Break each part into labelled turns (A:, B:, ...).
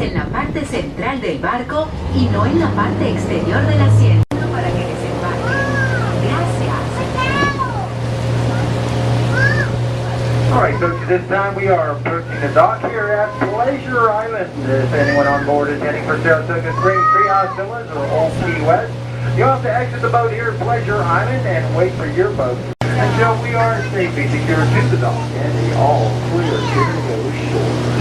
A: en la parte central del barco y no en la parte exterior del asiento para que desembarquen. Gracias.
B: All right, folks, at this time we are approaching the dock here at Pleasure Island. If anyone on board is heading for Saratoga Springs, Treehouse Villas, or Old Key West, you'll have to exit the boat here at Pleasure Island and wait for your boat until we are safely secured to the dock and the all clear to go shore.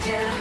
C: Tell